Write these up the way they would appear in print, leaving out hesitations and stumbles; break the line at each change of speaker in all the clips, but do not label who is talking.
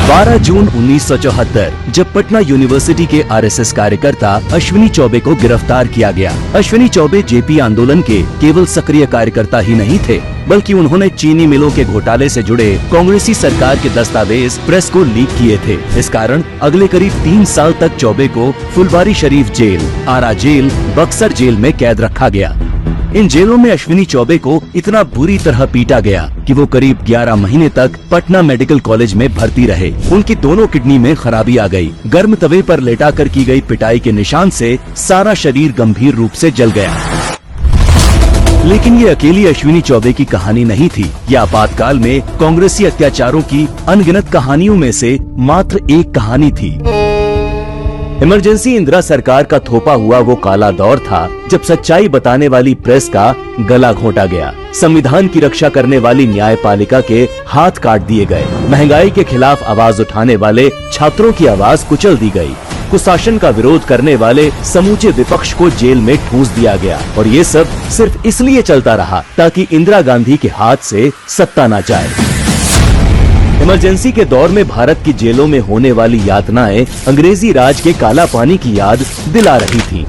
12 जून 1974 जब पटना यूनिवर्सिटी के आरएसएस कार्यकर्ता अश्विनी चौबे को गिरफ्तार किया गया। अश्विनी चौबे जेपी आंदोलन के केवल सक्रिय कार्यकर्ता ही नहीं थे, बल्कि उन्होंने चीनी मिलों के घोटाले से जुड़े कांग्रेसी सरकार के दस्तावेज प्रेस को लीक किए थे। इस कारण अगले करीब 3 साल तक चौबे को फुलवारी शरीफ जेल, आरा जेल, बक्सर जेल में कैद रखा गया। इन जेलों में अश्विनी चौबे को इतना बुरी तरह पीटा गया कि वो करीब 11 महीने तक पटना मेडिकल कॉलेज में भर्ती रहे। उनकी दोनों किडनी में खराबी आ गई। गर्म तवे पर लेटाकर की गई पिटाई के निशान से सारा शरीर गंभीर रूप से जल गया। लेकिन ये अकेली अश्विनी चौबे की कहानी नहीं थी। यह आपातकाल में कांग्रेसी अत्याचारों की अनगिनत कहानियों में से मात्र एक कहानी थी। इमरजेंसी इंदिरा सरकार का थोपा हुआ वो काला दौर था जब सच्चाई बताने वाली प्रेस का गला घोंटा गया, संविधान की रक्षा करने वाली न्यायपालिका के हाथ काट दिए गए, महंगाई के खिलाफ आवाज उठाने वाले छात्रों की आवाज कुचल दी गई, कुशासन का विरोध करने वाले समूचे विपक्ष को जेल में ठूंस दिया गया। और ये सब सिर्फ इसलिए चलता रहा ताकि इंदिरा गांधी के हाथ से सत्ता न जाए। इमरजेंसी के दौर में भारत की जेलों में होने वाली यातनाएं अंग्रेजी राज के काला पानी की याद दिला रही थीं।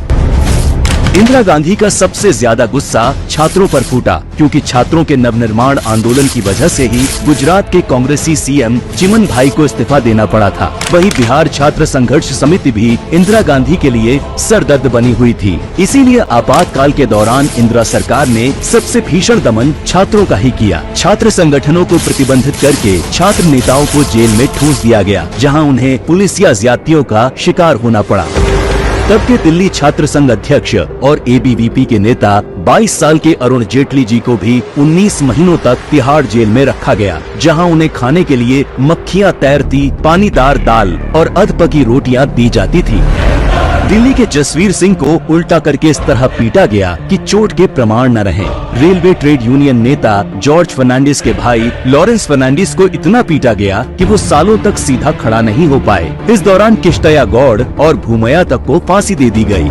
इंदिरा गांधी का सबसे ज्यादा गुस्सा छात्रों पर फूटा, क्योंकि छात्रों के नवनिर्माण आंदोलन की वजह से ही गुजरात के कांग्रेसी सीएम चिमन भाई को इस्तीफा देना पड़ा था। वहीं बिहार छात्र संघर्ष समिति भी इंदिरा गांधी के लिए सरदर्द बनी हुई थी। इसीलिए आपातकाल के दौरान इंदिरा सरकार ने सबसे भीषण दमन छात्रों का ही किया। छात्र संगठनों को प्रतिबंधित करके छात्र नेताओं को जेल में ठूंस दिया गया, जहाँ उन्हें पुलिस या ज्यादतियों का शिकार होना पड़ा। तब के दिल्ली छात्र संघ अध्यक्ष और एबीवीपी के नेता 22 साल के अरुण जेटली जी को भी 19 महीनों तक तिहाड़ जेल में रखा गया, जहां उन्हें खाने के लिए मक्खियां तैरती पानीदार दाल और अधपकी रोटियां दी जाती थी। दिल्ली के जसवीर सिंह को उल्टा करके इस तरह पीटा गया कि चोट के प्रमाण न रहे। रेलवे ट्रेड यूनियन नेता जॉर्ज फर्नांडिस के भाई लॉरेंस फर्नांडिस को इतना पीटा गया कि वो सालों तक सीधा खड़ा नहीं हो पाए। इस दौरान किश्तया गौड़ और भूमया तक को फांसी दे दी गई।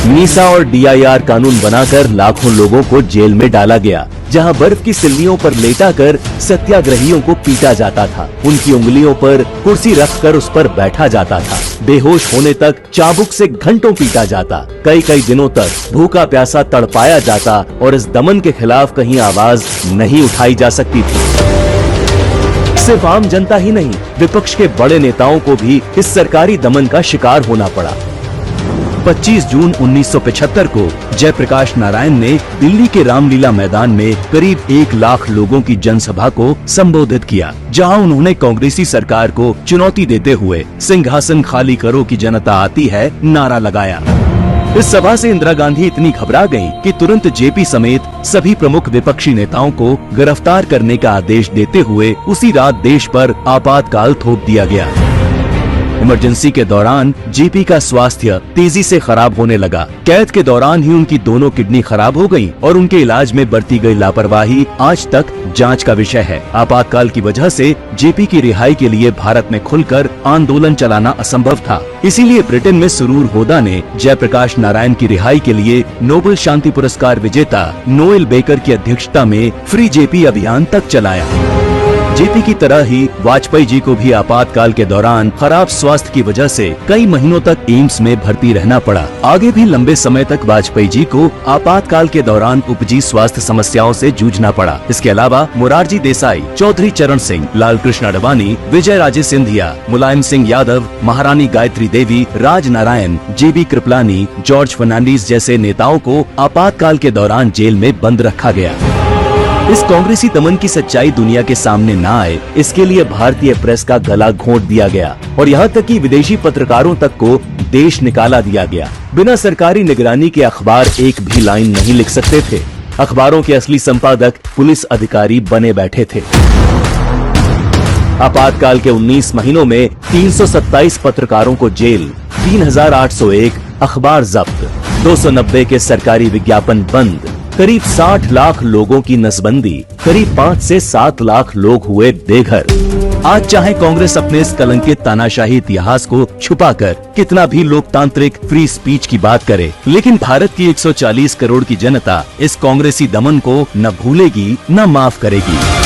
मीसा और डीआईआर कानून बनाकर लाखों लोगों को जेल में डाला गया, जहां बर्फ की सिल्लियों पर लेटाकर सत्याग्रहियों को पीटा जाता था। उनकी उंगलियों पर कुर्सी रखकर उस पर बैठा जाता था। बेहोश होने तक चाबुक से घंटों पीटा जाता। कई दिनों तक भूखा प्यासा तड़पाया जाता और इस दमन के खिलाफ कहीं आवाज नहीं उठाई जा सकती थी। सिर्फ आम जनता ही नहीं, विपक्ष के बड़े नेताओं को भी इस सरकारी दमन का शिकार होना पड़ा। 25 जून 1975 को जयप्रकाश नारायण ने दिल्ली के रामलीला मैदान में करीब 1 लाख लोगों की जनसभा को संबोधित किया, जहां उन्होंने कांग्रेसी सरकार को चुनौती देते हुए सिंहासन खाली करो की जनता आती है नारा लगाया। इस सभा से इंदिरा गांधी इतनी घबरा गईं कि तुरंत जेपी समेत सभी प्रमुख विपक्षी नेताओं को गिरफ्तार करने का आदेश देते हुए उसी रात देश पर आपातकाल थोप दिया गया। इमरजेंसी के दौरान जेपी का स्वास्थ्य तेजी से खराब होने लगा। कैद के दौरान ही उनकी दोनों किडनी खराब हो गईं और उनके इलाज में बरती गई लापरवाही आज तक जांच का विषय है। आपातकाल की वजह से जेपी की रिहाई के लिए भारत में खुलकर आंदोलन चलाना असंभव था। इसीलिए ब्रिटेन में सुरूर होदा ने जयप्रकाश नारायण की रिहाई के लिए नोबेल शांति पुरस्कार विजेता नोएल बेकर की अध्यक्षता में फ्री जेपी अभियान तक चलाया। जेपी की तरह ही वाजपेयी जी को भी आपातकाल के दौरान खराब स्वास्थ्य की वजह से कई महीनों तक एम्स में भर्ती रहना पड़ा। आगे भी लंबे समय तक वाजपेयी जी को आपातकाल के दौरान उपजी स्वास्थ्य समस्याओं से जूझना पड़ा। इसके अलावा मोरारजी देसाई, चौधरी चरण सिंह, लाल कृष्ण अडवाणी, विजय राजे सिंधिया, मुलायम सिंह यादव, महारानी गायत्री देवी, राज नारायण, जेबी कृपलानी, जॉर्ज फर्नांडिस जैसे नेताओं को आपातकाल के दौरान जेल में बंद रखा गया। इस कांग्रेसी दमन की सच्चाई दुनिया के सामने न आए, इसके लिए भारतीय प्रेस का गला घोंट दिया गया और यहाँ तक कि विदेशी पत्रकारों तक को देश निकाला दिया गया। बिना सरकारी निगरानी के अखबार एक भी लाइन नहीं लिख सकते थे। अखबारों के असली संपादक पुलिस अधिकारी बने बैठे थे। आपातकाल के 19 महीनों में 327 पत्रकारों को जेल, 3801 अखबार जब्त, 290 के सरकारी विज्ञापन बंद, करीब 60 लाख लोगों की नसबंदी, करीब 5 से 7 लाख लोग हुए बेघर। आज चाहे कांग्रेस अपने इस कलंकित तानाशाही इतिहास को छुपाकर कितना भी लोकतांत्रिक फ्री स्पीच की बात करे, लेकिन भारत की 140 करोड़ की जनता इस कांग्रेसी दमन को न भूलेगी न माफ करेगी।